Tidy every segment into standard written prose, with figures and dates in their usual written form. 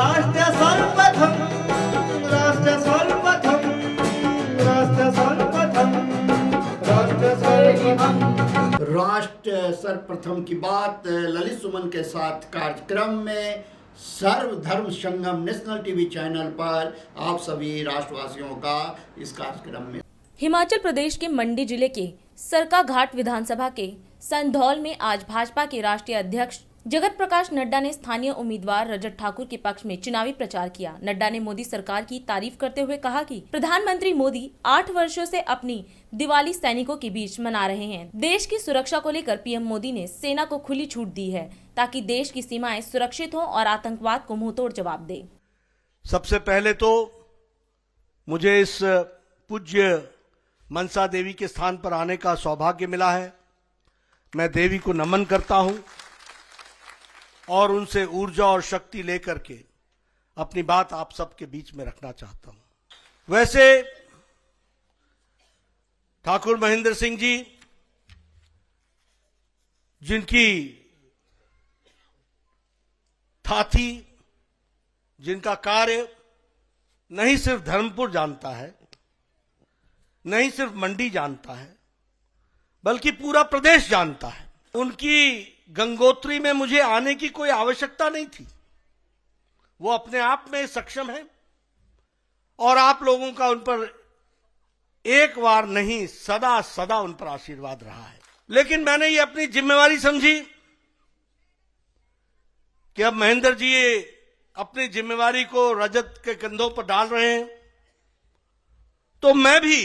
राष्ट्र सर्वप्रथम, राष्ट्र सर्वप्रथम, राष्ट्र सर्वप्रथम, राष्ट्र सर्वप्रथम। राष्ट्र सर्वप्रथम की बात ललित सुमन के साथ कार्यक्रम में सर्वधर्म संगम नेशनल टीवी चैनल पर आप सभी राष्ट्रवासियों का इस कार्यक्रम में। हिमाचल प्रदेश के मंडी जिले के सरकाघाट विधानसभा के संधौल में आज भाजपा के राष्ट्रीय अध्यक्ष जगत प्रकाश नड्डा ने स्थानीय उम्मीदवार रजत ठाकुर के पक्ष में चुनावी प्रचार किया। नड्डा ने मोदी सरकार की तारीफ करते हुए कहा कि प्रधानमंत्री मोदी 8 वर्षों से अपनी दिवाली सैनिकों के बीच मना रहे हैं। देश की सुरक्षा को लेकर पीएम मोदी ने सेना को खुली छूट दी है ताकि देश की सीमाएं सुरक्षित हों और आतंकवाद को मुंहतोड़ जवाब दे। सबसे पहले तो मुझे इस पूज्य मनसा देवी के स्थान पर आने का सौभाग्य मिला है। मैं देवी को नमन करता हूं और उनसे ऊर्जा और शक्ति लेकर के अपनी बात आप सबके बीच में रखना चाहता हूं। वैसे ठाकुर महेंद्र सिंह जी, जिनकी थाथी, जिनका कार्य नहीं सिर्फ धर्मपुर जानता है, नहीं सिर्फ मंडी जानता है, बल्कि पूरा प्रदेश जानता है, उनकी गंगोत्री में मुझे आने की कोई आवश्यकता नहीं थी। वो अपने आप में सक्षम है और आप लोगों का उन पर एक बार नहीं सदा सदा उन पर आशीर्वाद रहा है। लेकिन मैंने ये अपनी जिम्मेवारी समझी कि अब महेंद्र जी अपनी जिम्मेवारी को रजत के कंधों पर डाल रहे हैं, तो मैं भी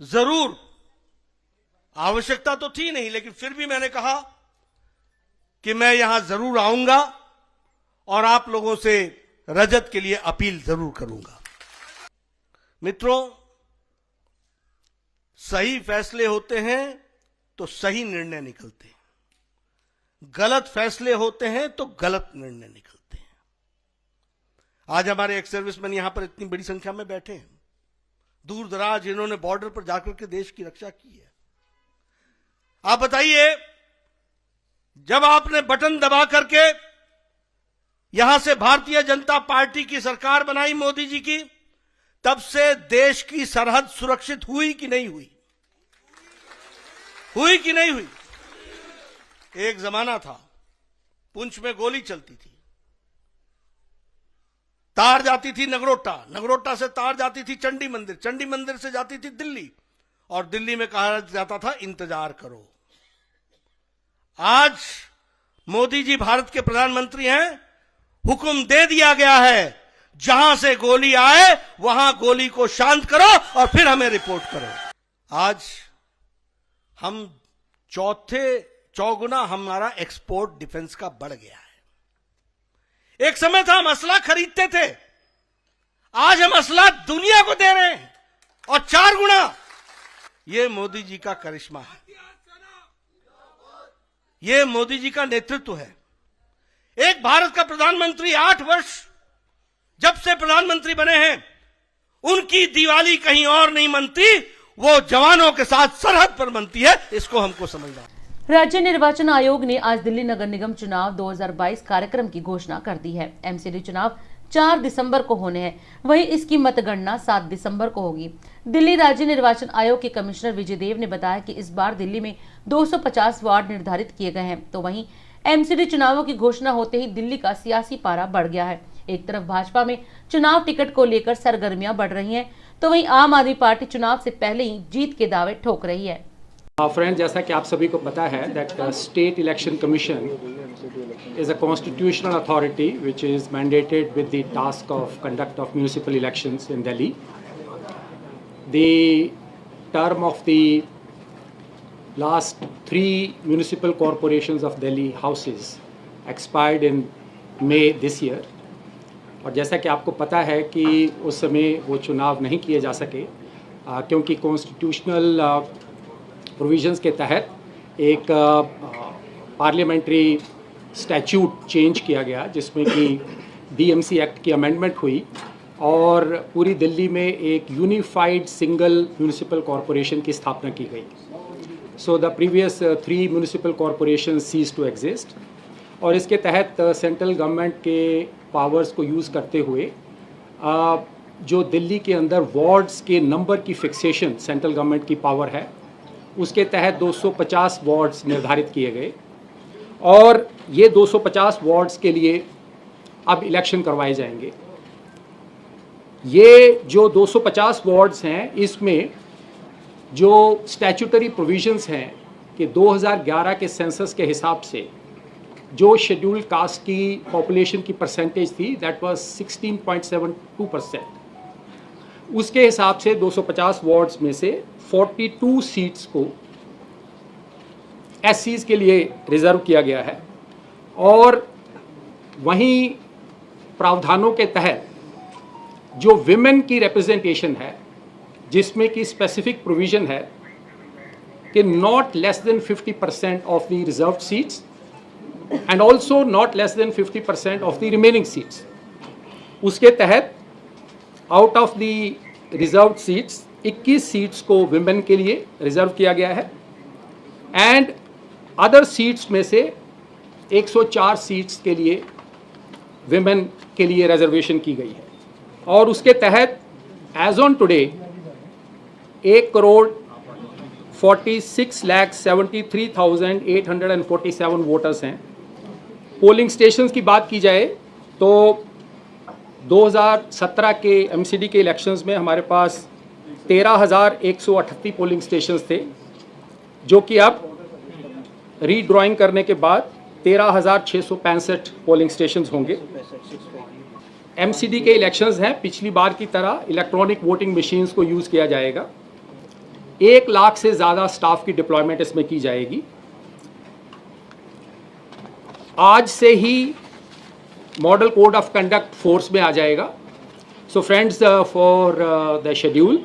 जरूर, आवश्यकता तो थी नहीं लेकिन फिर भी मैंने कहा कि मैं यहां जरूर आऊंगा और आप लोगों से रजत के लिए अपील जरूर करूंगा। मित्रों, सही फैसले होते हैं तो सही निर्णय निकलते हैं, गलत फैसले होते हैं तो गलत निर्णय निकलते हैं। आज हमारे एक्स सर्विसमैन यहां पर इतनी बड़ी संख्या में बैठे हैं, दूर दराज इन्होंने बॉर्डर पर जाकर के देश की रक्षा की है। आप बताइए, जब आपने बटन दबा करके यहां से भारतीय जनता पार्टी की सरकार बनाई मोदी जी की, तब से देश की सरहद सुरक्षित हुई कि नहीं हुई? हुई कि नहीं हुई? एक जमाना था पुंछ में गोली चलती थी, तार जाती थी नगरोटा, नगरोटा से तार जाती थी चंडी मंदिर, चंडी मंदिर से जाती थी दिल्ली, और दिल्ली में कहा जाता था इंतजार करो। आज मोदी जी भारत के प्रधानमंत्री हैं, हुक्म दे दिया गया है, जहां से गोली आए वहां गोली को शांत करो और फिर हमें रिपोर्ट करो। आज हम चौगुना हमारा एक्सपोर्ट डिफेंस का बढ़ गया है। एक समय था हम असला खरीदते थे, आज हम असला दुनिया को दे रहे हैं और 4 गुना। ये मोदी जी का करिश्मा है, ये मोदी जी का नेतृत्व है। एक भारत का प्रधानमंत्री 8 वर्ष जब से प्रधानमंत्री बने हैं, उनकी दिवाली कहीं और नहीं मनती, वो जवानों के साथ सरहद पर मनती है। इसको हमको समझना। राज्य निर्वाचन आयोग ने आज दिल्ली नगर निगम चुनाव 2022 कार्यक्रम की घोषणा कर दी है। एमसीडी चुनाव 4 दिसंबर को होने हैं, वहीं इसकी मतगणना 7 दिसंबर को होगी। दिल्ली राज्य निर्वाचन आयोग के कमिश्नर विजय देव ने बताया कि इस बार दिल्ली में 250 वार्ड निर्धारित किए गए हैं, तो वहीं एमसीडी चुनावों की घोषणा होते ही दिल्ली का सियासी पारा बढ़ गया है। एक तरफ भाजपा में चुनाव टिकट को लेकर सरगर्मियां बढ़ रही हैं, तो वहीं आम आदमी पार्टी चुनाव से पहले ही जीत के दावे ठोक रही है। फ्रेंड, जैसा कि आप सभी को पता है that state election commission is a constitutional authority which is mandated with the task of conduct of municipal elections in Delhi. The term of the last 3 municipal corporations of Delhi houses expired in May this year. और जैसा कि आपको पता है कि उस समय वो चुनाव नहीं किए जा सके क्योंकि कॉन्स्टिट्यूशनल प्रोविजंस के तहत एक पार्लियामेंट्री स्टैट्यूट चेंज किया गया, जिसमें कि डीएमसी एक्ट की अमेंडमेंट हुई और पूरी दिल्ली में एक यूनिफाइड सिंगल म्यूनिसिपल कॉरपोरेशन की स्थापना की गई। So the previous 3 municipal corporation cease to exist और इसके तहत सेंट्रल गवर्नमेंट के पावर्स को यूज़ करते हुए जो दिल्ली के अंदर वार्ड्स के नंबर की फिक्सेशन सेंट्रल गवर्नमेंट की पावर है, उसके तहत 250 वार्ड्स निर्धारित किए गए और ये 250 वार्ड्स के लिए अब इलेक्शन करवाए जाएंगे। ये जो 250 वार्ड्स हैं, इसमें जो स्टैट्यूटरी प्रोविजंस हैं कि 2011 के सेंसस के हिसाब से जो शेड्यूल्ड कास्ट की पॉपुलेशन की परसेंटेज थी, दैट वाज 16.72%। उसके हिसाब से 250 वार्ड्स में से 42 सीट्स को एससीज के लिए रिजर्व किया गया है और वहीं प्रावधानों के तहत जो विमेन की रिप्रेजेंटेशन है, जिसमें कि स्पेसिफिक प्रोविजन है कि not less than 50% of the reserved seats and also not less than 50% of the remaining seats. उसके तहत out of the reserved seats 21 seats को विमेन के लिए रिजर्व किया गया है एंड अदर सीट्स में से 104 सीट्स के लिए विमेन के लिए रिजर्वेशन की गई है और उसके तहत एज ऑन टुडे 1,46,73,847 वोटर्स हैं। पोलिंग स्टेशंस की बात की जाए तो 2017 के एमसीडी के इलेक्शंस में हमारे पास 13,138 पोलिंग स्टेशंस थे, जो कि अब रीड्राइंग करने के बाद 13,665 पोलिंग स्टेशंस होंगे। एमसीडी के इलेक्शंस हैं, पिछली बार की तरह इलेक्ट्रॉनिक वोटिंग मशीन्स को यूज़ किया जाएगा। 1 लाख से ज़्यादा स्टाफ की डिप्लॉयमेंट इसमें की जाएगी। आज से ही model code of conduct force में आ जाएगा। So friends, for the schedule,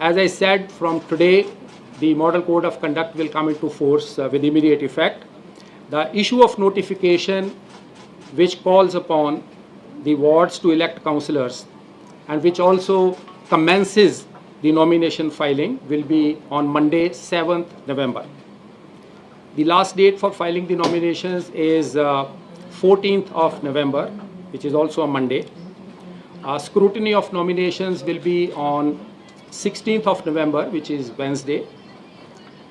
as I said, from today the model code of conduct will come into force with immediate effect. The issue of notification which calls upon the wards to elect councillors and which also commences the nomination filing will be on Monday, 7th November. The last date for filing the nominations is 14th of November, which is also a Monday. Scrutiny of nominations will be on 16th of November, which is Wednesday.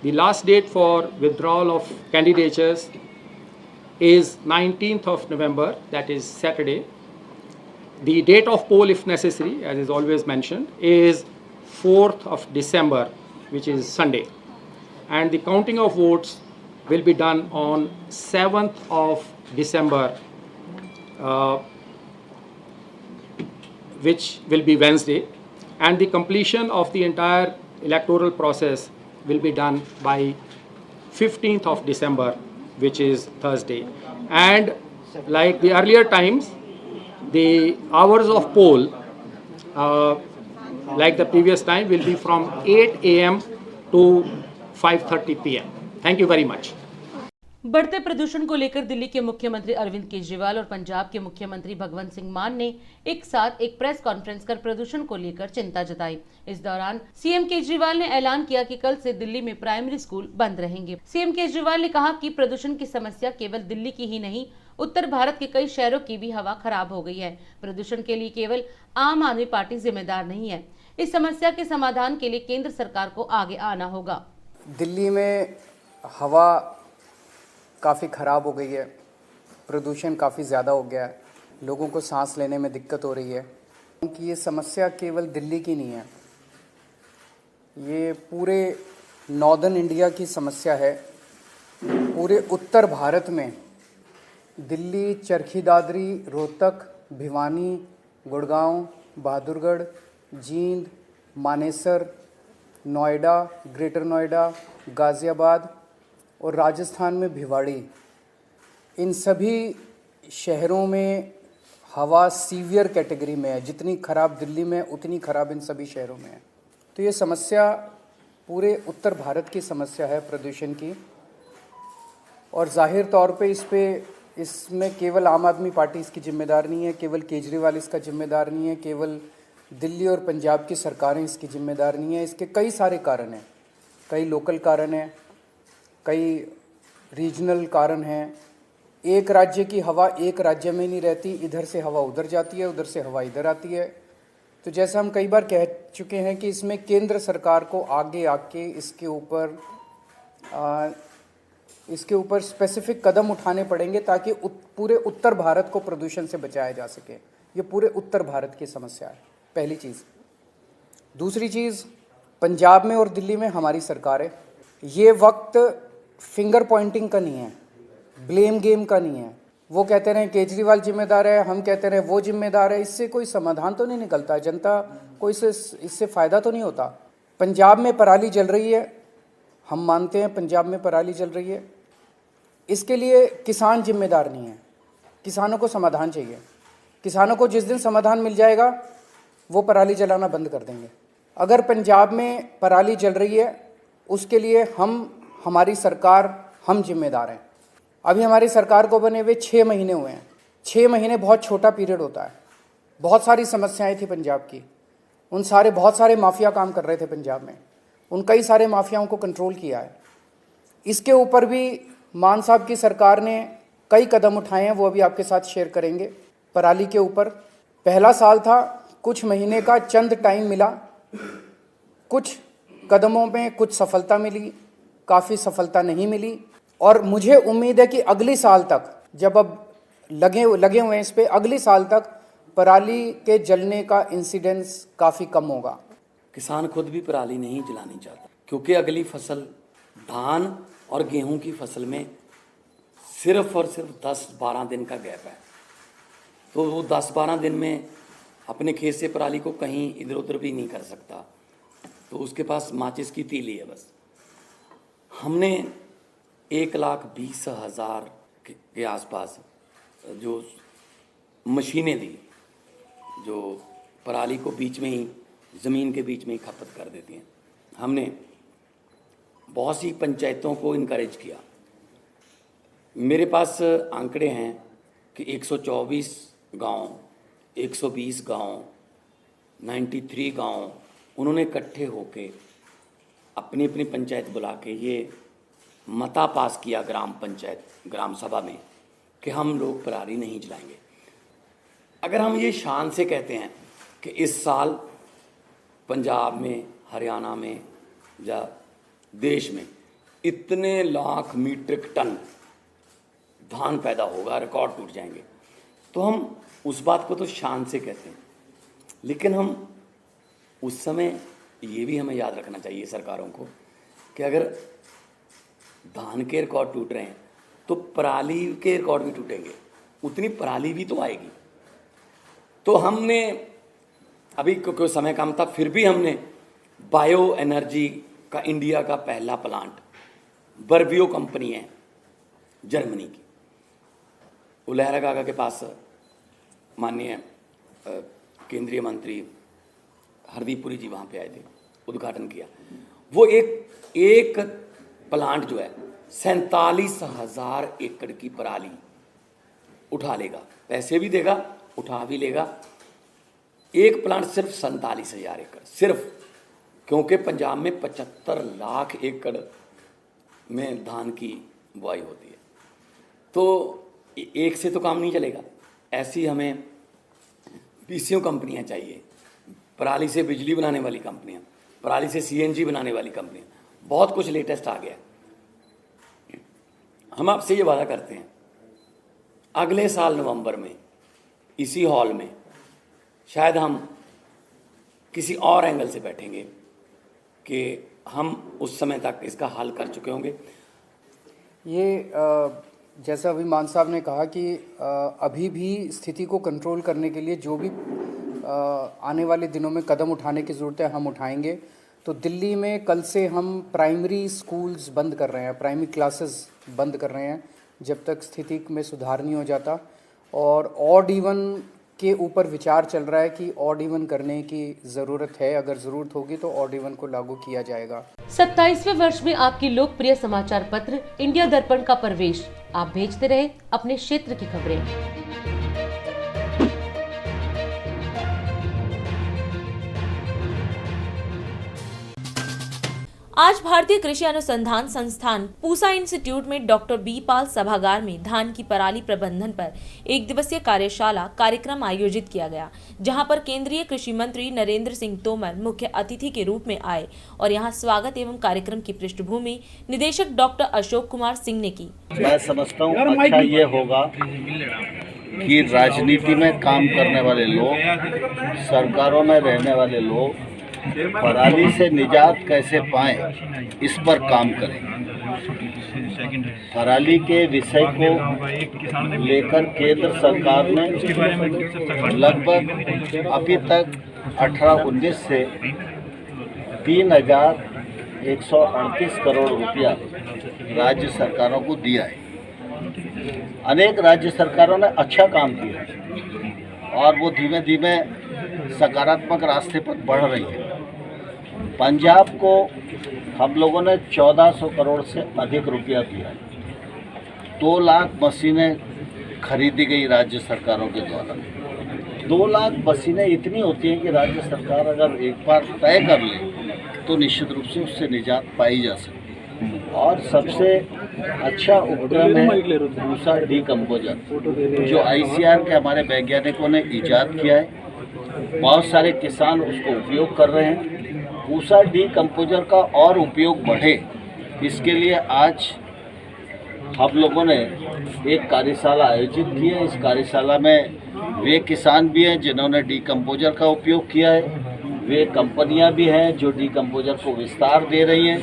The last date for withdrawal of candidatures is 19th of November, that is Saturday. The date of poll, if necessary, as is always mentioned, is 4th of December, which is Sunday. And the counting of votes will be done on 7th of December, which will be Wednesday. And the completion of the entire electoral process will be done by 15th of December, which is Thursday. And like the earlier times, the hours of poll, like the previous time, will be from 8 a.m. to 5:30 p.m. Thank you very much. बढ़ते प्रदूषण को लेकर दिल्ली के मुख्यमंत्री अरविंद केजरीवाल और पंजाब के मुख्यमंत्री भगवंत सिंह मान ने एक साथ एक प्रेस कॉन्फ्रेंस कर प्रदूषण को लेकर चिंता जताई। इस दौरान सीएम केजरीवाल ने ऐलान किया कि कल से दिल्ली में प्राइमरी स्कूल बंद रहेंगे। सीएम केजरीवाल ने कहा कि प्रदूषण की समस्या केवल दिल्ली की ही नहीं, उत्तर भारत के कई शहरों की भी हवा खराब हो गई है। प्रदूषण के लिए केवल आम आदमी पार्टी जिम्मेदार नहीं है। इस समस्या के समाधान के लिए केंद्र सरकार को आगे आना होगा। दिल्ली में हवा काफ़ी ख़राब हो गई है, प्रदूषण काफ़ी ज़्यादा हो गया है, लोगों को सांस लेने में दिक्कत हो रही है। क्योंकि ये समस्या केवल दिल्ली की नहीं है, ये पूरे नॉर्दर्न इंडिया की समस्या है। पूरे उत्तर भारत में दिल्ली, चरखी दादरी, रोहतक, भिवानी, गुड़गांव, बहादुरगढ़, जींद, मानेसर, नोएडा, ग्रेटर नोएडा, गाज़ियाबाद और राजस्थान में भिवाड़ी, इन सभी शहरों में हवा सीवियर कैटेगरी में है। जितनी ख़राब दिल्ली में उतनी ख़राब इन सभी शहरों में है। तो ये समस्या पूरे उत्तर भारत की समस्या है प्रदूषण की, और जाहिर तौर पे इसमें केवल आम आदमी पार्टी इसकी जिम्मेदार नहीं है, केवल केजरीवाल इसका जिम्मेदार नहीं है, केवल दिल्ली और पंजाब की सरकारें इसकी जिम्मेदार नहीं है। इसके कई सारे कारण हैं, कई लोकल कारण हैं, कई रीजनल कारण हैं, एक राज्य की हवा एक राज्य में नहीं रहती, इधर से हवा उधर जाती है, उधर से हवा इधर आती है। तो जैसा हम कई बार कह चुके हैं कि इसमें केंद्र सरकार को आगे आके इसके ऊपर स्पेसिफिक कदम उठाने पड़ेंगे ताकि पूरे उत्तर भारत को प्रदूषण से बचाया जा सके। ये पूरे उत्तर भारत की समस्या है, पहली चीज़। दूसरी चीज़, पंजाब में और दिल्ली में हमारी सरकार है। ये वक्त फिंगर पॉइंटिंग का नहीं है, ब्लेम गेम का नहीं है। वो कहते रहे केजरीवाल जिम्मेदार है, हम कहते रहे वो जिम्मेदार है। इससे कोई समाधान तो नहीं निकलता, जनता को इससे फ़ायदा तो नहीं होता। पंजाब में पराली जल रही है, हम मानते हैं पंजाब में पराली जल रही है, इसके लिए किसान जिम्मेदार नहीं है। किसानों को समाधान चाहिए। किसानों को जिस दिन समाधान मिल जाएगा वो पराली जलाना बंद कर देंगे। अगर पंजाब में पराली जल रही है उसके लिए हमारी सरकार, हम जिम्मेदार हैं। अभी हमारी सरकार को बने हुए 6 महीने हुए हैं। 6 महीने बहुत छोटा पीरियड होता है। बहुत सारी समस्याएं थी पंजाब की, बहुत सारे माफिया काम कर रहे थे पंजाब में, उन कई सारे माफियाओं को कंट्रोल किया है। इसके ऊपर भी मान साहब की सरकार ने कई कदम उठाए हैं, वो अभी आपके साथ शेयर करेंगे। पराली के ऊपर पहला साल था, कुछ महीने का चंद टाइम मिला, कुछ कदमों में कुछ सफलता मिली, काफ़ी सफलता नहीं मिली। और मुझे उम्मीद है कि अगली साल तक, जब अब लगे हुए हैं इस पे, अगली साल तक पराली के जलने का इंसिडेंस काफ़ी कम होगा। किसान खुद भी पराली नहीं जलानी चाहता, क्योंकि अगली फसल धान और गेहूं की फसल में सिर्फ और सिर्फ 10-12 दिन का गैप है। तो वो 10-12 दिन में अपने खेत से पराली को कहीं इधर उधर भी नहीं कर सकता, तो उसके पास माचिस की तीली है बस। हमने 1,20,000 के आसपास जो मशीनें दी, जो पराली को बीच में ही, ज़मीन के बीच में ही खपत कर देती हैं। हमने बहुत सी पंचायतों को इनकरेज किया। मेरे पास आंकड़े हैं कि 124 गांव, 120 गांव, 93 गांव, उन्होंने इकट्ठे होके अपनी अपनी पंचायत बुला के ये मता पास किया ग्राम सभा में कि हम लोग पराली नहीं जलाएंगे। अगर हम ये शान से कहते हैं कि इस साल पंजाब में, हरियाणा में या देश में इतने लाख मीट्रिक टन धान पैदा होगा, रिकॉर्ड टूट जाएंगे, तो हम उस बात को तो शान से कहते हैं। लेकिन हम उस समय ये भी हमें याद रखना चाहिए सरकारों को कि अगर धान के रिकॉर्ड टूट रहे हैं तो पराली के रिकॉर्ड भी टूटेंगे, उतनी पराली भी तो आएगी। तो हमने अभी क्योंकि समय कम था, फिर भी हमने बायो एनर्जी का इंडिया का पहला प्लांट, बर्बियो कंपनी है जर्मनी की, उलहरा काका के पास माननीय केंद्रीय मंत्री हरदीप पुरी जी वहाँ पे आए थे, उद्घाटन किया। वो एक प्लांट जो है 47,000 एकड़ की पराली उठा लेगा, पैसे भी देगा, उठा भी लेगा। एक प्लांट सिर्फ 47,000 एकड़, सिर्फ, क्योंकि पंजाब में 75 लाख एकड़ में धान की बुआई होती है। तो एक से तो काम नहीं चलेगा। ऐसी हमें पीसीओ कंपनियां चाहिए, पराली से बिजली बनाने वाली कंपनियां, पराली से सीएनजी बनाने वाली कंपनियां, बहुत कुछ लेटेस्ट आ गया। हम आपसे ये वादा करते हैं अगले साल नवंबर में इसी हॉल में शायद हम किसी और एंगल से बैठेंगे कि हम उस समय तक इसका हल कर चुके होंगे। ये जैसा अभी मान साहब ने कहा कि अभी भी स्थिति को कंट्रोल करने के लिए जो भी आने वाले दिनों में कदम उठाने की ज़रूरत है हम उठाएंगे। तो दिल्ली में कल से हम प्राइमरी स्कूल्स बंद कर रहे हैं, प्राइमरी क्लासेस बंद कर रहे हैं जब तक स्थिति में सुधार नहीं हो जाता। और ऑड इवन के ऊपर विचार चल रहा है कि ऑड इवन करने की ज़रूरत है, अगर ज़रूरत होगी तो ऑड इवन को लागू किया जाएगा। 27वें वर्ष में आपकी लोकप्रिय समाचार पत्र इंडिया दर्पण का प्रवेश। आप भेजते रहे अपने क्षेत्र की खबरें। आज भारतीय कृषि अनुसंधान संस्थान पूसा इंस्टीट्यूट में डॉक्टर बी पाल सभागार में धान की पराली प्रबंधन पर एक दिवसीय कार्यशाला कार्यक्रम आयोजित किया गया, जहां पर केंद्रीय कृषि मंत्री नरेंद्र सिंह तोमर मुख्य अतिथि के रूप में आए और यहां स्वागत एवं कार्यक्रम की पृष्ठभूमि निदेशक डॉक्टर अशोक कुमार सिंह ने की। मैं समझता हूँ अच्छा ये होगा कि राजनीति में काम करने वाले लोग, सरकारों में रहने वाले लोग पराली से निजात कैसे पाएं, इस पर काम करें। पराली के विषय को लेकर केंद्र सरकार ने लगभग अभी तक 18-19 से 3,138 करोड़ रुपया राज्य सरकारों को दिया है। अनेक राज्य सरकारों ने अच्छा काम किया है और वो धीमे धीमे सकारात्मक रास्ते पर बढ़ रही है। पंजाब को हम लोगों ने 1400 करोड़ से अधिक रुपया दिया है। 2 लाख मशीनें खरीदी गई राज्य सरकारों के द्वारा। 2 लाख मशीनें इतनी होती हैं कि राज्य सरकार अगर एक बार तय कर ले तो निश्चित रूप से उससे निजात पाई जा सकती है। और सबसे अच्छा उपक्रम है पूसा डीकम्पोजर, जो ICAR के हमारे वैज्ञानिकों ने इजाद किया है। बहुत सारे किसान उसको उपयोग कर रहे हैं। पूसा डीकम्पोजर का और उपयोग बढ़े, इसके लिए आज हम लोगों ने एक कार्यशाला आयोजित की है। इस कार्यशाला में वे किसान भी हैं जिन्होंने डीकम्पोजर का उपयोग किया है, वे कंपनियां भी हैं जो डीकम्पोजर को विस्तार दे रही हैं,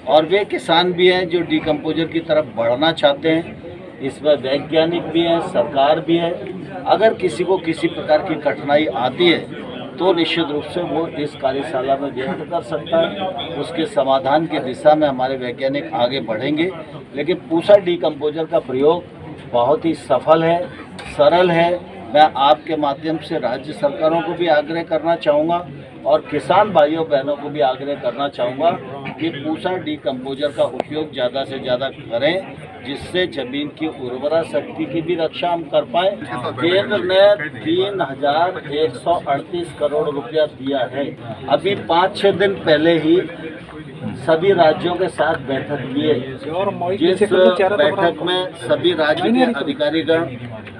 और वे किसान भी हैं जो डीकम्पोजर की तरफ बढ़ना चाहते हैं। इसमें वैज्ञानिक भी हैं, सरकार भी है। अगर किसी को किसी प्रकार की कठिनाई आती है तो निश्चित रूप से वो इस कार्यशाला में व्यक्त कर सकता है। उसके समाधान की दिशा में हमारे वैज्ञानिक आगे बढ़ेंगे। लेकिन पूसा डीकम्पोजर का प्रयोग बहुत ही सफल है, सरल है। मैं आपके माध्यम से राज्य सरकारों को भी आग्रह करना चाहूँगा और किसान भाइयों बहनों को भी आग्रह करना चाहूँगा कि पूसा डीकम्पोजर का उपयोग ज़्यादा से ज़्यादा करें, जिससे जमीन की उर्वरा शक्ति की भी रक्षा हम कर पाए। केंद्र ने 3,138 करोड़ रुपया दिया है। अभी 5-6 दिन पहले ही सभी राज्यों के साथ बैठक की है, जिस बैठक में सभी राज्य के अधिकारीगण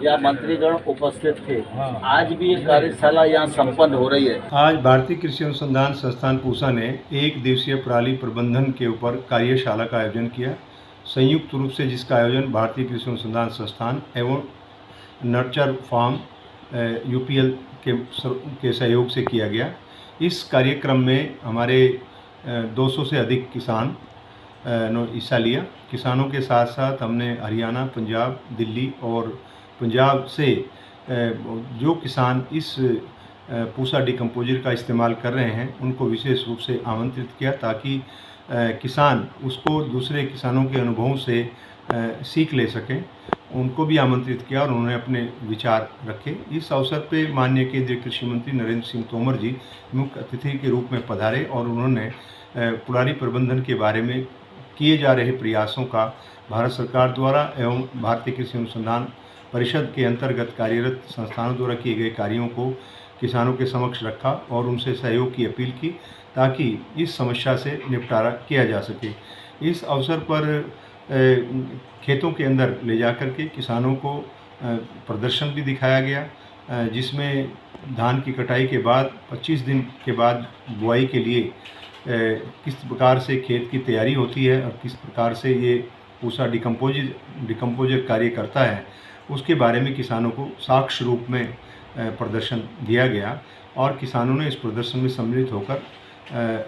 या मंत्रीगण उपस्थित थे। आज भी ये कार्यशाला यहाँ संपन्न हो रही है। आज भारतीय कृषि अनुसंधान संस्थान पूसा ने एक दिवसीय पराली प्रबंधन के ऊपर कार्यशाला का आयोजन किया, संयुक्त रूप से जिसका आयोजन भारतीय कृषि अनुसंधान संस्थान एवं नर्चर फार्म UPL के सहयोग से किया गया। इस कार्यक्रम में हमारे 200 से अधिक किसान ने हिस्सा लिया। किसानों के साथ साथ हमने हरियाणा, पंजाब, दिल्ली और पंजाब से जो किसान इस पूसा डीकम्पोजर का इस्तेमाल कर रहे हैं उनको विशेष रूप से आमंत्रित किया, ताकि किसान उसको दूसरे किसानों के अनुभवों से सीख ले सकें। उनको भी आमंत्रित किया और उन्होंने अपने विचार रखे। इस अवसर पे माननीय केंद्रीय कृषि मंत्री नरेंद्र सिंह तोमर जी मुख्य अतिथि के रूप में पधारे और उन्होंने पराली प्रबंधन के बारे में किए जा रहे प्रयासों का भारत सरकार द्वारा एवं भारतीय कृषि अनुसंधान परिषद के अंतर्गत कार्यरत संस्थानों द्वारा किए गए कार्यों को किसानों के समक्ष रखा और उनसे सहयोग की अपील की, ताकि इस समस्या से निपटारा किया जा सके। इस अवसर पर खेतों के अंदर ले जाकर के किसानों को प्रदर्शन भी दिखाया गया, जिसमें धान की कटाई के बाद 25 दिन के बाद बुआई के लिए किस प्रकार से खेत की तैयारी होती है और किस प्रकार से ये पूसा डीकम्पोजर कार्य करता है, उसके बारे में किसानों को साक्ष्य रूप में प्रदर्शन दिया गया और किसानों ने इस प्रदर्शन में सम्मिलित होकर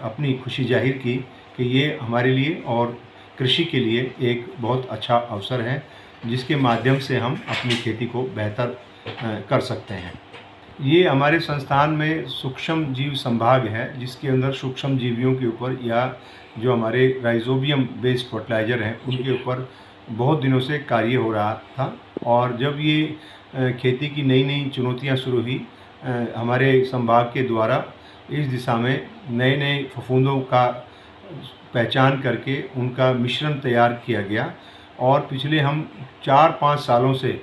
अपनी खुशी जाहिर की कि ये हमारे लिए और कृषि के लिए एक बहुत अच्छा अवसर है, जिसके माध्यम से हम अपनी खेती को बेहतर कर सकते हैं। ये हमारे संस्थान में सूक्ष्म जीव संभाग है, जिसके अंदर सूक्ष्म जीवियों के ऊपर या जो हमारे राइजोबियम बेस्ड फर्टिलाइज़र हैं उनके ऊपर बहुत दिनों से कार्य हो रहा था। और जब ये खेती की नई नई चुनौतियां शुरू हुई, हमारे संभाग के द्वारा इस दिशा में नए नए फफूंदों का पहचान करके उनका मिश्रण तैयार किया गया और पिछले हम 4-5 सालों से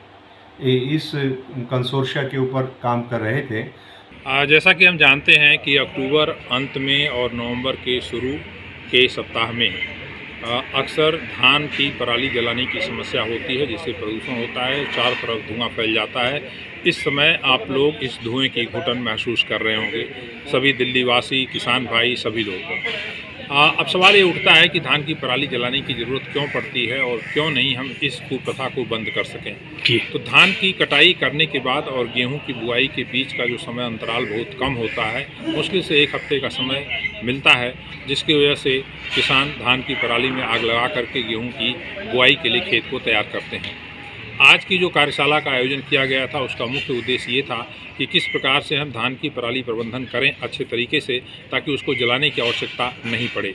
इस कंसोर्शिया के ऊपर काम कर रहे थे। जैसा कि हम जानते हैं कि अक्टूबर अंत में और नवंबर के शुरू के सप्ताह में अक्सर धान की पराली जलाने की समस्या होती है, जिससे प्रदूषण होता है, चारों तरफ धुआं फैल जाता है। इस समय आप लोग इस धुएं की घुटन महसूस कर रहे होंगे, सभी दिल्ली वासी, किसान भाई, सभी लोग। अब सवाल ये उठता है कि धान की पराली जलाने की ज़रूरत क्यों पड़ती है और क्यों नहीं हम इस कुप्रथा को बंद कर सकें। तो धान की कटाई करने के बाद और गेहूं की बुआई के बीच का जो समय अंतराल बहुत कम होता है, मुश्किल से 1 हफ्ते का समय मिलता है, जिसकी वजह से किसान धान की पराली में आग लगा करके गेहूं की बुआई के लिए खेत को तैयार करते हैं। आज की जो कार्यशाला का आयोजन किया गया था, उसका मुख्य उद्देश्य ये था कि किस प्रकार से हम धान की पराली प्रबंधन करें अच्छे तरीके से, ताकि उसको जलाने की आवश्यकता नहीं पड़े।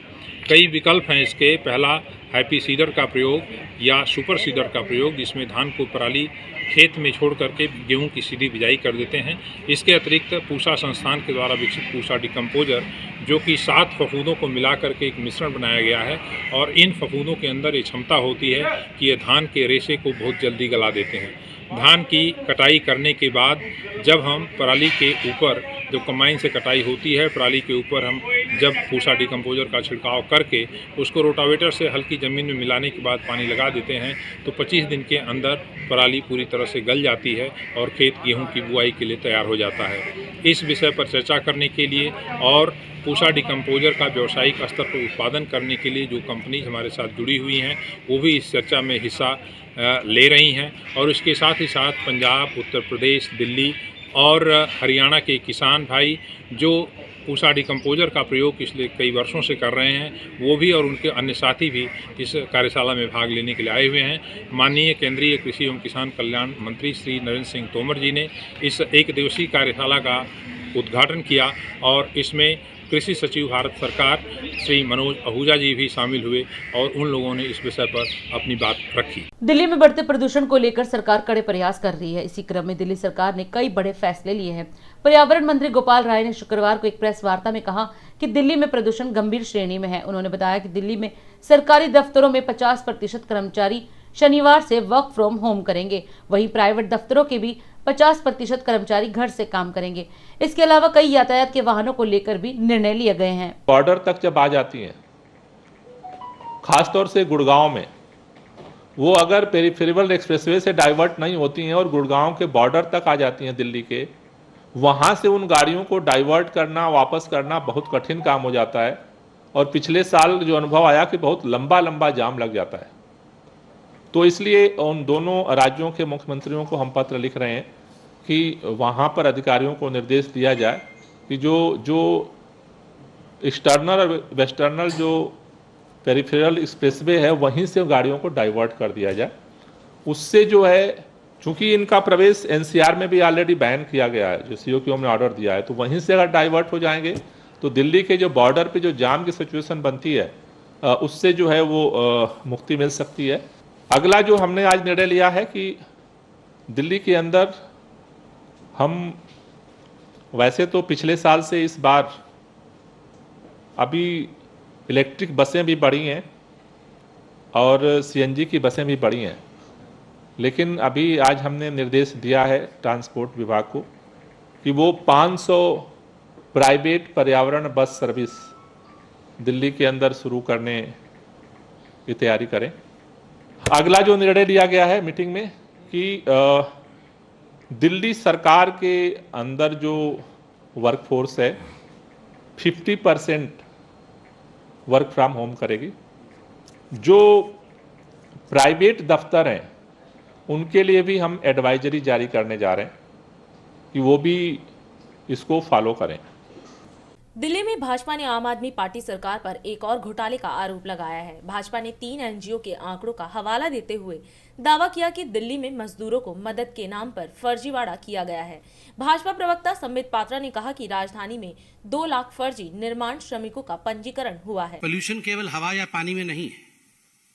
कई विकल्प हैं इसके। पहला, हैप्पी सीडर का प्रयोग या सुपर सीडर का प्रयोग, जिसमें धान को पराली खेत में छोड़ करके गेहूं की सीधी बिजाई कर देते हैं। इसके अतिरिक्त पूसा संस्थान के द्वारा विकसित पूसा डिकम्पोजर, जो कि 7 फफूंदों को मिला करके एक मिश्रण बनाया गया है, और इन फफूंदों के अंदर ये क्षमता होती है कि ये धान के रेशे को बहुत जल्दी गला देते हैं। धान की कटाई करने के बाद जब हम पराली के ऊपर, जब कंबाइन से कटाई होती है, पराली के ऊपर हम जब पूसा डिकम्पोजर का छिड़काव करके उसको रोटावेटर से हल्की ज़मीन में मिलाने के बाद पानी लगा देते हैं, तो 25 दिन के अंदर पराली पूरी तरह से गल जाती है और खेत गेहूं की बुआई के लिए तैयार हो जाता है। इस विषय पर चर्चा करने के लिए और पूसा डिकम्पोजर का व्यावसायिक स्तर पर उत्पादन करने के लिए जो कंपनीज हमारे साथ जुड़ी हुई हैं, वो भी इस चर्चा में हिस्सा ले रही हैं। और इसके साथ ही साथ पंजाब, उत्तर प्रदेश, दिल्ली और हरियाणा के किसान भाई जो पूसा डिकम्पोजर का प्रयोग पिछले कई वर्षों से कर रहे हैं, वो भी और उनके अन्य साथी भी इस कार्यशाला में भाग लेने के लिए आए हुए हैं। माननीय केंद्रीय कृषि एवं किसान कल्याण मंत्री श्री नरेंद्र सिंह तोमर जी ने इस 1 दिवसीय कार्यशाला का उद्घाटन किया और इसमें कृषि सचिव भारत सरकार श्री मनोज आहूजा जी भी शामिल हुए और उन लोगों ने इस विषय पर अपनी बात रखी। दिल्ली में बढ़ते प्रदूषण को लेकर सरकार कड़े प्रयास कर रही है। इसी क्रम में दिल्ली सरकार ने कई बड़े फैसले लिए हैं। पर्यावरण मंत्री गोपाल राय ने शुक्रवार को एक प्रेस वार्ता में कहा कि दिल्ली में प्रदूषण गंभीर श्रेणी में है। उन्होंने बताया कि दिल्ली में सरकारी दफ्तरों में 50% कर्मचारी शनिवार से वर्क फ्रॉम होम करेंगे। वहीं प्राइवेट दफ्तरों के भी 50% कर्मचारी घर से काम करेंगे। इसके अलावा कई यातायात के वाहनों को लेकर भी निर्णय लिए गए हैं। बॉर्डर तक जब आ जाती हैं, खासतौर से गुड़गांव में, वो अगर पेरिफेरल एक्सप्रेसवे से डाइवर्ट नहीं होती हैं और गुड़गांव के बॉर्डर तक आ जाती हैं दिल्ली के, वहां से उन गाड़ियों को डाइवर्ट करना, वापस करना बहुत कठिन काम हो जाता है। और पिछले साल जो अनुभव आया कि बहुत लंबा जाम लग जाता है। तो इसलिए उन दोनों राज्यों के मुख्यमंत्रियों को हम पत्र लिख रहे हैं कि वहाँ पर अधिकारियों को निर्देश दिया जाए कि जो एक्सटर्नल और वेस्टर्नल जो पेरिफेरल एक्सप्रेसवे है, वहीं से गाड़ियों को डाइवर्ट कर दिया जाए। उससे जो है, चूंकि इनका प्रवेश एनसीआर में भी ऑलरेडी बैन किया गया है, जो सीओक्यू ने ऑर्डर दिया है, तो वहीं से अगर डाइवर्ट हो जाएंगे तो दिल्ली के जो बॉर्डर पे जो जाम की सिचुएशन बनती है, उससे जो है वो मुक्ति मिल सकती है। अगला जो हमने आज निर्णय लिया है कि दिल्ली के अंदर हम वैसे तो पिछले साल से इस बार अभी इलेक्ट्रिक बसें भी बढ़ी हैं और सीएनजी की बसें भी बढ़ी हैं, लेकिन अभी आज हमने निर्देश दिया है ट्रांसपोर्ट विभाग को कि वो 500 प्राइवेट पर्यावरण बस सर्विस दिल्ली के अंदर शुरू करने की तैयारी करें। अगला जो निर्णय लिया गया है मीटिंग में कि दिल्ली सरकार के अंदर जो वर्कफोर्स है 50% वर्क फ्रॉम होम करेगी। जो प्राइवेट दफ्तर हैं उनके लिए भी हम एडवाइजरी जारी करने जा रहे हैं कि वो भी इसको फॉलो करें। दिल्ली में भाजपा ने आम आदमी पार्टी सरकार पर एक और घोटाले का आरोप लगाया है। भाजपा ने 3 एनजीओ के आंकड़ों का हवाला देते हुए दावा किया कि दिल्ली में मजदूरों को मदद के नाम पर फर्जीवाड़ा किया गया है। भाजपा प्रवक्ता संबित पात्रा ने कहा कि राजधानी में 2 लाख फर्जी निर्माण श्रमिकों का पंजीकरण हुआ है। पोल्यूशन केवल हवा या पानी में नहीं है,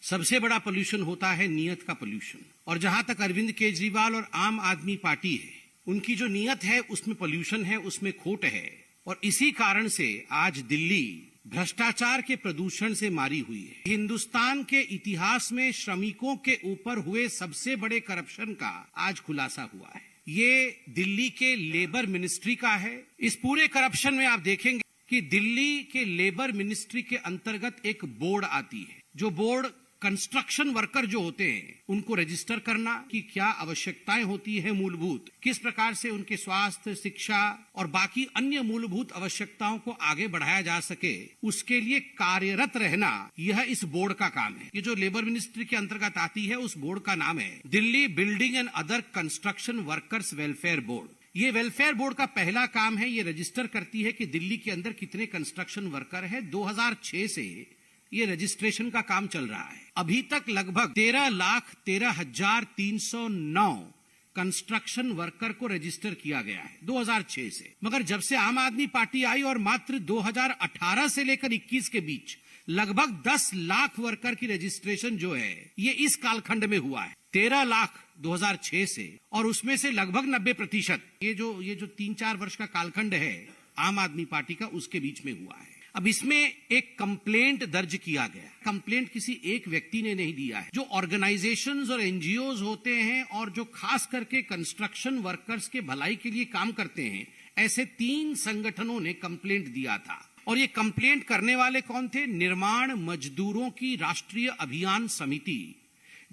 सबसे बड़ा पोल्यूशन होता है नीयत का पोल्यूशन। और जहां तक अरविंद केजरीवाल और आम आदमी पार्टी है, उनकी जो नीयत है उसमें पोल्यूशन है, उसमें खोट है। और इसी कारण से आज दिल्ली भ्रष्टाचार के प्रदूषण से मारी हुई है। हिंदुस्तान के इतिहास में श्रमिकों के ऊपर हुए सबसे बड़े करप्शन का आज खुलासा हुआ है। ये दिल्ली के लेबर मिनिस्ट्री का है। इस पूरे करप्शन में आप देखेंगे कि दिल्ली के लेबर मिनिस्ट्री के अंतर्गत एक बोर्ड आती है, जो बोर्ड कंस्ट्रक्शन वर्कर जो होते हैं उनको रजिस्टर करना कि क्या आवश्यकताएं होती है मूलभूत, किस प्रकार से उनके स्वास्थ्य, शिक्षा और बाकी अन्य मूलभूत आवश्यकताओं को आगे बढ़ाया जा सके, उसके लिए कार्यरत रहना, यह इस बोर्ड का काम है। ये जो लेबर मिनिस्ट्री के अंतर्गत आती है, उस बोर्ड का नाम है Delhi building and other construction workers welfare board. ये वेलफेयर बोर्ड का पहला काम है, ये रजिस्टर करती है कि दिल्ली के अंदर कितने कंस्ट्रक्शन वर्कर है। 2006 से ये रजिस्ट्रेशन का काम चल रहा है। अभी तक लगभग 13,13,309 कंस्ट्रक्शन वर्कर को रजिस्टर किया गया है 2006 से। मगर जब से आम आदमी पार्टी आई और मात्र 2018 से लेकर 21 के बीच लगभग 10 लाख वर्कर की रजिस्ट्रेशन जो है ये इस कालखंड में हुआ है। 13 लाख 2006 से, और उसमें से लगभग 90% ये जो 3-4 वर्ष का कालखंड है आम आदमी पार्टी का, उसके बीच में हुआ है। अब इसमें एक कंप्लेंट दर्ज किया गया। कंप्लेंट किसी एक व्यक्ति ने नहीं दिया है। जो ऑर्गेनाइजेशंस और एनजीओज होते हैं और जो खास करके कंस्ट्रक्शन वर्कर्स के भलाई के लिए काम करते हैं, ऐसे 3 संगठनों ने कंप्लेंट दिया था। और ये कंप्लेंट करने वाले कौन थे? निर्माण मजदूरों की राष्ट्रीय अभियान समिति,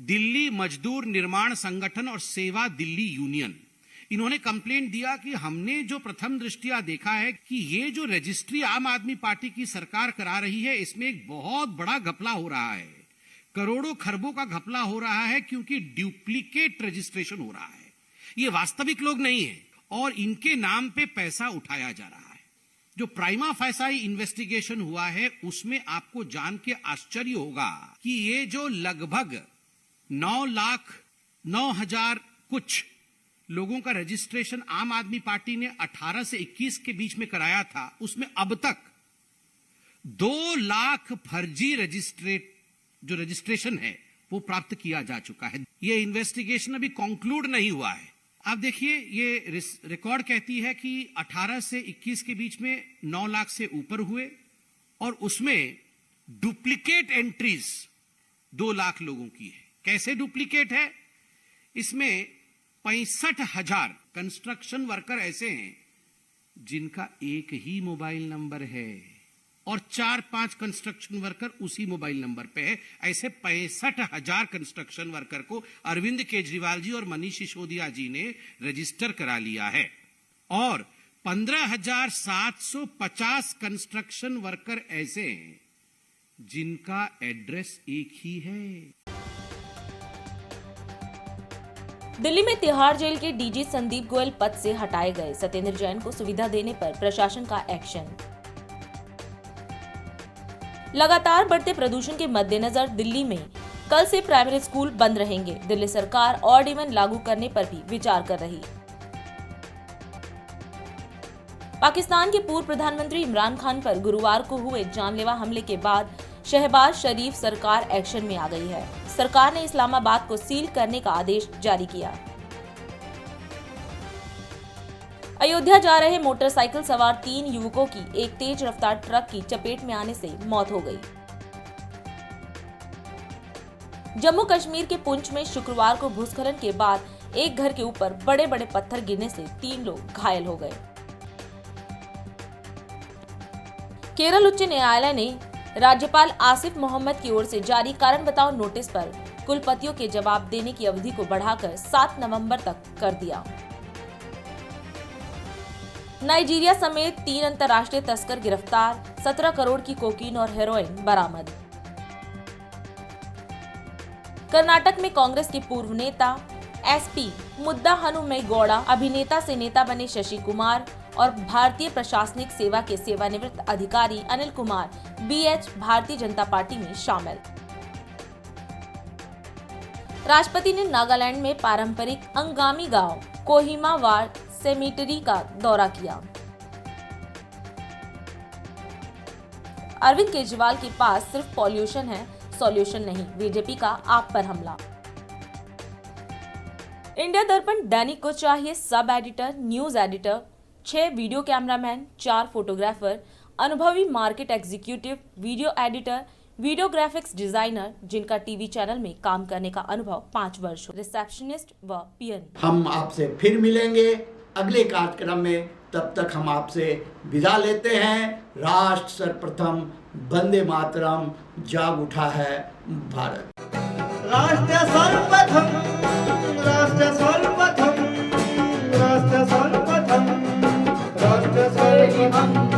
दिल्ली मजदूर निर्माण संगठन और सेवा दिल्ली यूनियन। इन्होंने कंप्लेंट दिया कि हमने जो प्रथम दृष्टिया देखा है कि ये जो रजिस्ट्री आम आदमी पार्टी की सरकार करा रही है, इसमें एक बहुत बड़ा घपला हो रहा है, करोड़ों खरबों का घपला हो रहा है, क्योंकि डुप्लीकेट रजिस्ट्रेशन हो रहा है। ये वास्तविक लोग नहीं है और इनके नाम पे पैसा उठाया जा रहा है। जो प्राइमा फैसाई इन्वेस्टिगेशन हुआ है उसमें आपको जान के आश्चर्य होगा कि ये जो लगभग 9,09,000 कुछ लोगों का रजिस्ट्रेशन आम आदमी पार्टी ने 18 से 21 के बीच में कराया था, उसमें अब तक 2 लाख फर्जी जो रजिस्ट्रेशन है वो प्राप्त किया जा चुका है। ये इन्वेस्टिगेशन अभी कंक्लूड नहीं हुआ है। आप देखिए, ये रिकॉर्ड कहती है कि 18 से 21 के बीच में 9 लाख से ऊपर हुए और उसमें डुप्लीकेट एंट्रीज 2 लाख लोगों की है। कैसे डुप्लीकेट है? इसमें 65,000 कंस्ट्रक्शन वर्कर ऐसे हैं जिनका एक ही मोबाइल नंबर है और 4-5 कंस्ट्रक्शन वर्कर उसी मोबाइल नंबर पे है। ऐसे 65,000 कंस्ट्रक्शन वर्कर को अरविंद केजरीवाल जी और मनीष सिसोदिया जी ने रजिस्टर करा लिया है और 15,750 कंस्ट्रक्शन वर्कर ऐसे हैं जिनका एड्रेस एक ही है। दिल्ली में तिहाड़ जेल के डीजी संदीप गोयल पद से हटाए गए। सत्येंद्र जैन को सुविधा देने पर प्रशासन का एक्शन। लगातार बढ़ते प्रदूषण के मद्देनजर दिल्ली में कल से प्राइमरी स्कूल बंद रहेंगे। दिल्ली सरकार ऑड इवन लागू करने पर भी विचार कर रही। पाकिस्तान के पूर्व प्रधानमंत्री इमरान खान पर गुरुवार को हुए जानलेवा हमले के बाद शहबाज शरीफ सरकार एक्शन में आ गई है। सरकार ने इस्लामाबाद को सील करने का आदेश जारी किया। अयोध्या जा रहे मोटरसाइकिल सवार 3 युवकों की एक तेज रफ्तार ट्रक की चपेट में आने से मौत हो गई। जम्मू कश्मीर के पुंछ में शुक्रवार को भूस्खलन के बाद एक घर के ऊपर बड़े बड़े पत्थर गिरने से 3 लोग घायल हो गए। केरल उच्च न्यायालय ने राज्यपाल आसिफ मोहम्मद की ओर से जारी कारण बताओ नोटिस पर कुलपतियों के जवाब देने की अवधि को बढ़ाकर 7 नवंबर तक कर दिया। नाइजीरिया समेत 3 अंतर्राष्ट्रीय तस्कर गिरफ्तार, 17 करोड़ की कोकीन और हेरोइन बरामद। कर्नाटक में कांग्रेस के पूर्व नेता एसपी मुद्दाहनुमेगौड़ा, अभिनेता से नेता बने शशि कुमार और भारतीय प्रशासनिक सेवा के सेवानिवृत्त अधिकारी अनिल कुमार बीएच भारतीय जनता पार्टी में शामिल। राष्ट्रपति ने नागालैंड में पारंपरिक अंगामी गांव कोहिमा वार सेमेटरी का दौरा किया। अरविंद केजरीवाल के पास सिर्फ पॉल्यूशन है, सॉल्यूशन नहीं, बीजेपी का आप पर हमला। इंडिया दर्पण दैनिक को चाहिए sub editor, news editor, 6 video cameraman, 4 photographer, अनुभवी market executive, video editor, video graphics designer जिनका टीवी चैनल में काम करने का अनुभव 5 वर्ष, रिसेप्शनिस्ट व पीएन। हम आपसे फिर मिलेंगे अगले कार्यक्रम में। तब तक हम आपसे विदा लेते हैं। राष्ट्र सर्वप्रथम, वंदे मातरम, जाग उठा है भारत। राष्ट्र सर्वप्रथम, राष्ट्र सर्वप्रथम, राष्ट्र सर्वप्रथम, राष्ट्र सर्वप्रथम।